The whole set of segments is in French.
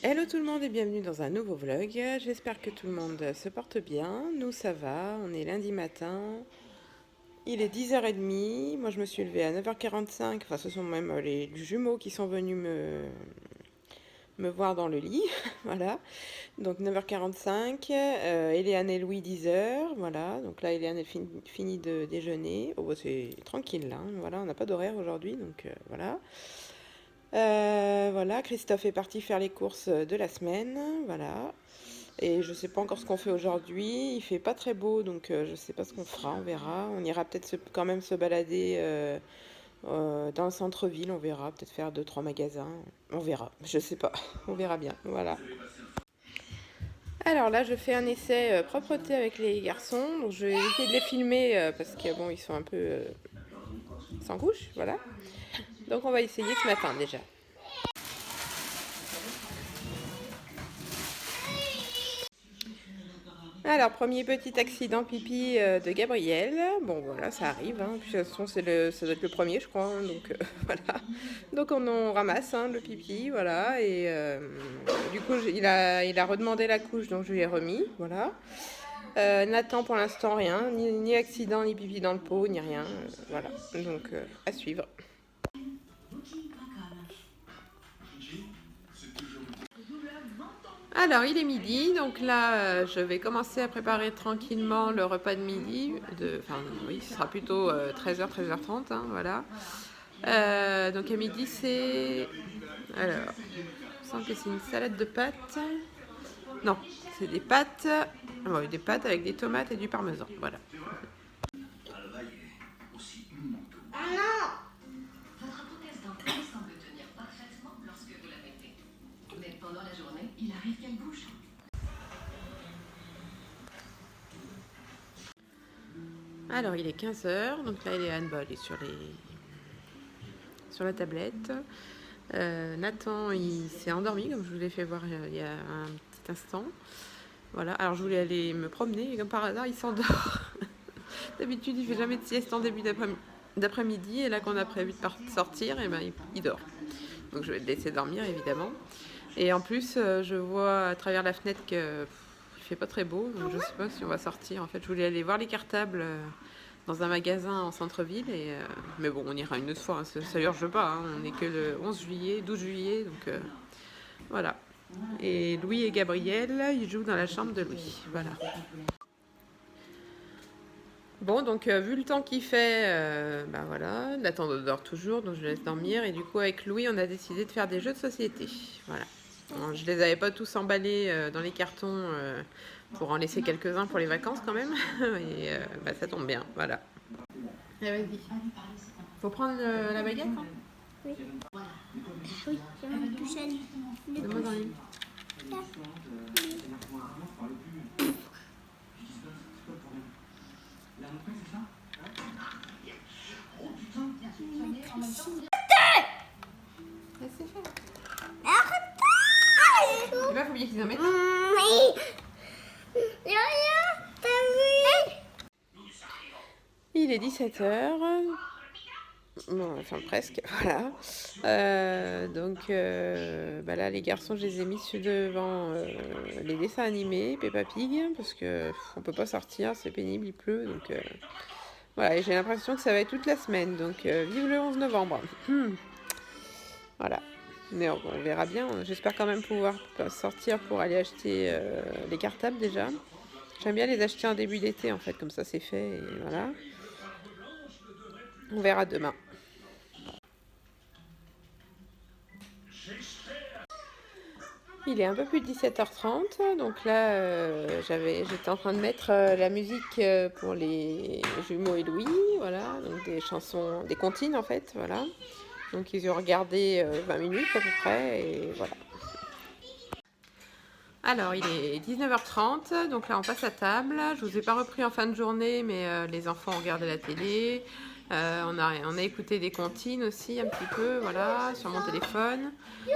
Hello tout le monde et bienvenue dans un nouveau vlog. J'espère que tout le monde se porte bien. Nous ça va, on est lundi matin. Il est 10h30. Moi je me suis levée à 9h45. Enfin ce sont même les jumeaux qui sont venus me voir dans le lit. Voilà. Donc 9h45. Eliane et Louis 10h. Voilà. Donc là Eliane elle finit de déjeuner. Oh bah, c'est tranquille là, hein. Voilà, on n'a pas d'horaire aujourd'hui. Donc voilà. Voilà, Christophe est parti faire les courses de la semaine, voilà. Et je sais pas encore ce qu'on fait aujourd'hui. Il fait pas très beau, donc je sais pas ce qu'on fera. On verra. On ira peut-être quand même se balader dans le centre-ville. On verra. Peut-être faire deux trois magasins. On verra. Je sais pas. On verra bien. Voilà. Alors là, je fais un essai propreté avec les garçons. Donc je vais éviter de les filmer parce que bon, ils sont un peu sans couche, voilà. Donc on va essayer ce matin déjà. Alors, premier petit accident pipi de Gabriel. Bon, voilà, ça arrive, hein. Puis, de toute façon, ça doit être le premier, je crois, hein. Donc, voilà. Donc, on ramasse hein, le pipi, voilà. Et du coup, il a redemandé la couche, donc je lui ai remis, voilà. Nathan, pour l'instant, rien. Ni accident, ni pipi dans le pot, ni rien. Voilà. Donc, à suivre. Alors, il est midi, donc là, je vais commencer à préparer tranquillement le repas de midi. Enfin, oui, ce sera plutôt 13h, 13h30, hein, voilà. Donc à midi, c'est... Alors, il me semble que c'est une salade de pâtes. Non, c'est des pâtes. Ouais, des pâtes avec des tomates et du parmesan, voilà. Votre prothèse dentaire semble tenir parfaitement lorsque vous la mettez. Mais pendant la journée, il arrive qu'elle bouge. Alors, il est 15h, donc là, il est handball, il est sur la tablette. Nathan, il s'est endormi, comme je vous l'ai fait voir il y a un petit instant. Voilà, alors je voulais aller me promener, et comme par hasard, il s'endort. D'habitude, il fait jamais de sieste en début d'après-midi, et là qu'on a prévu de sortir, et ben, il dort. Donc je vais le laisser dormir, évidemment. Et en plus, je vois à travers la fenêtre que il fait pas très beau, donc je sais pas si on va sortir. En fait, je voulais aller voir les cartables dans un magasin en centre-ville, mais bon, on ira une autre fois, hein, ça urge pas, hein. On n'est que le 11 juillet, 12 juillet, donc voilà. Et Louis et Gabriel, ils jouent dans la chambre de Louis, voilà. Bon, donc vu le temps qu'il fait, bah voilà, Nathan dort toujours, donc je le laisse dormir. Et du coup, avec Louis, on a décidé de faire des jeux de société. Voilà. Bon, je les avais pas tous emballés dans les cartons pour en laisser quelques-uns pour les vacances quand même. Et bah, ça tombe bien, voilà. Allez, vas-y. Faut prendre la baguette, hein. Oui. Oui, je vais toucher le Donne-moi dans les... Laissez faire. Et bah, faut bien qu'ils en mettent. Il est 17h. Bon, enfin presque, voilà. Donc bah là, les garçons, je les ai mis devant les dessins animés, Peppa Pig, parce que on peut pas sortir, c'est pénible, il pleut, donc voilà. Et j'ai l'impression que ça va être toute la semaine, donc vive le 11 novembre. Voilà. Mais on verra bien. J'espère quand même pouvoir sortir pour aller acheter les cartables déjà. J'aime bien les acheter en début d'été, en fait, comme ça c'est fait, et voilà. On verra demain. Il est un peu plus de 17h30, donc là j'étais en train de mettre la musique pour les jumeaux et Louis, voilà, donc des chansons, des comptines en fait, voilà. Donc ils ont regardé 20 minutes à peu près, et voilà. Alors il est 19h30, donc là on passe à table. Je vous ai pas repris en fin de journée, mais les enfants ont regardé la télé. On a écouté des comptines aussi un petit peu, voilà, sur mon téléphone,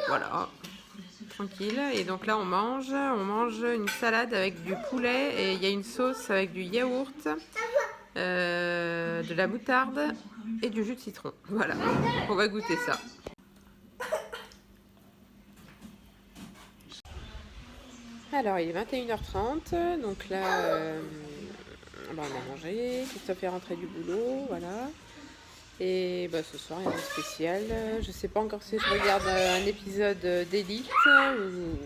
voilà. Tranquille. Et donc là on mange une salade avec du poulet et il y a une sauce avec du yaourt, de la moutarde et du jus de citron. Voilà, on va goûter ça. Alors, il est 21h30, donc là, on a mangé, Christophe est rentré du boulot, voilà. Et bah, ce soir, rien de spécial. Je sais pas encore si je regarde un épisode d'Élite ou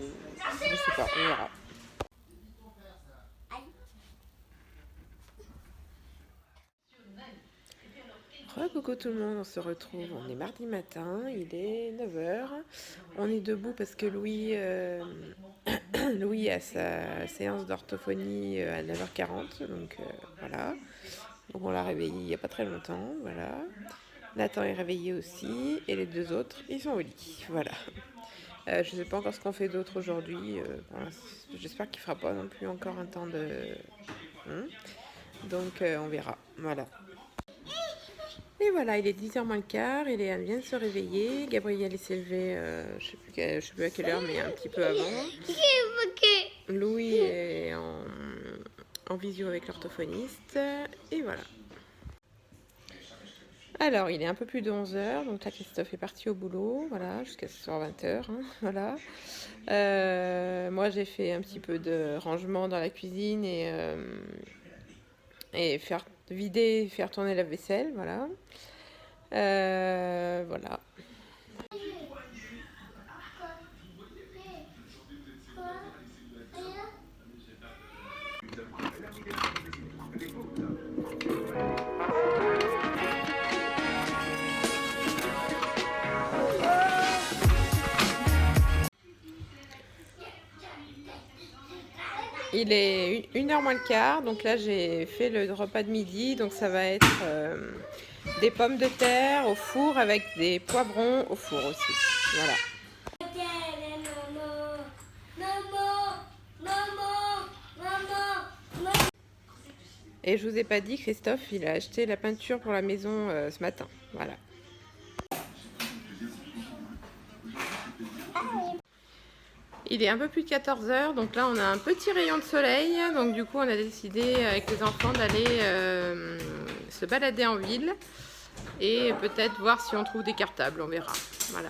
je sais pas, on verra. Coucou tout le monde, on se retrouve, on est mardi matin, il est 9h. On est debout parce que Louis a sa séance d'orthophonie à 9h40, donc voilà. Donc on l'a réveillé il n'y a pas très longtemps, voilà. Nathan est réveillé aussi, et les deux autres, ils sont au lit, voilà. Je ne sais pas encore ce qu'on fait d'autre aujourd'hui, j'espère qu'il ne fera pas non plus encore un temps de... Donc on verra, voilà. Et voilà, il est 10h moins le quart, Léane vient de se réveiller, Gabriel s'est levé, je sais plus à quelle heure, mais un petit peu avant. Louis est en visio avec l'orthophoniste, et voilà. Alors, il est un peu plus de 11h, donc là Christophe est parti au boulot, voilà, jusqu'à ce soir 20h, voilà. Moi j'ai fait un petit peu de rangement dans la cuisine et faire vider, faire tourner la vaisselle, voilà. Voilà. Il est 1h moins le quart, donc là j'ai fait le repas de midi, donc ça va être des pommes de terre au four avec des poivrons au four aussi, voilà. Et je vous ai pas dit, Christophe, il a acheté la peinture pour la maison ce matin, voilà. Il est un peu plus de 14h, donc là on a un petit rayon de soleil, donc du coup on a décidé avec les enfants d'aller se balader en ville et peut-être voir si on trouve des cartables, on verra, voilà.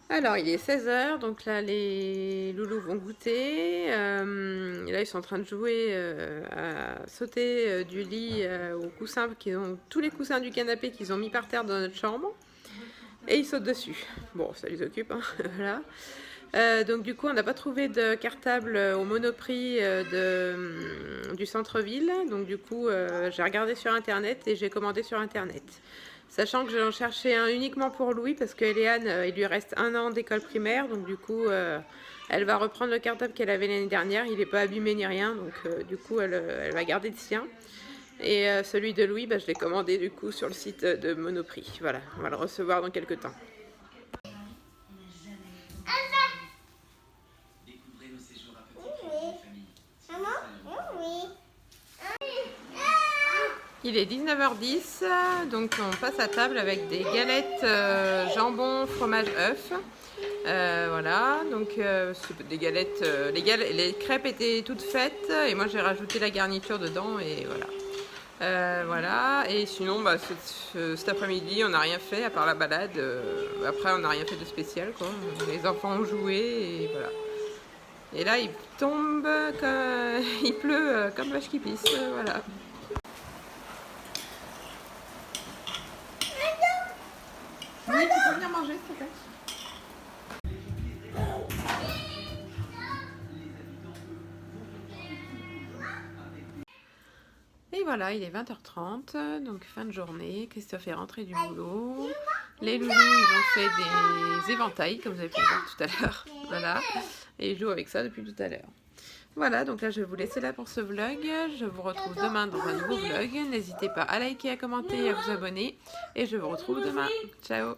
Alors il est 16h, donc là les loulous vont goûter, et là ils sont en train de jouer à sauter du lit aux coussins, tous les coussins du canapé qu'ils ont mis par terre dans notre chambre, et ils sautent dessus. Bon, ça les occupe, hein, voilà. Donc du coup on n'a pas trouvé de cartable au Monoprix du centre-ville, donc du coup j'ai regardé sur internet et j'ai commandé sur internet. Sachant que j'en cherchais un uniquement pour Louis parce que Léane, il lui reste 1 an d'école primaire, donc du coup elle va reprendre le cartable qu'elle avait l'année dernière, il n'est pas abîmé ni rien, donc du coup elle va garder le sien. Et celui de Louis, je l'ai commandé du coup sur le site de Monoprix, voilà, on va le recevoir dans quelques temps. Il est 19h10, donc on passe à table avec des galettes jambon, fromage, œuf. Voilà, donc c'est des galettes, les crêpes étaient toutes faites et moi j'ai rajouté la garniture dedans et voilà. Voilà, et sinon cet après-midi on n'a rien fait à part la balade. Après on n'a rien fait de spécial, quoi. Les enfants ont joué et voilà. Et là il tombe, il pleut comme vache qui pisse, voilà. Oui, tu peux venir manger, s'il te plaît. Et voilà, il est 20h30, donc fin de journée. Christophe est rentré du boulot. Les loulous, ils ont fait des éventails, comme vous avez pu le voir tout à l'heure. Voilà, et ils jouent avec ça depuis tout à l'heure. Voilà, donc là je vais vous laisser là pour ce vlog. Je vous retrouve demain dans un nouveau vlog. N'hésitez pas à liker, à commenter et à vous abonner. Et je vous retrouve demain. Ciao!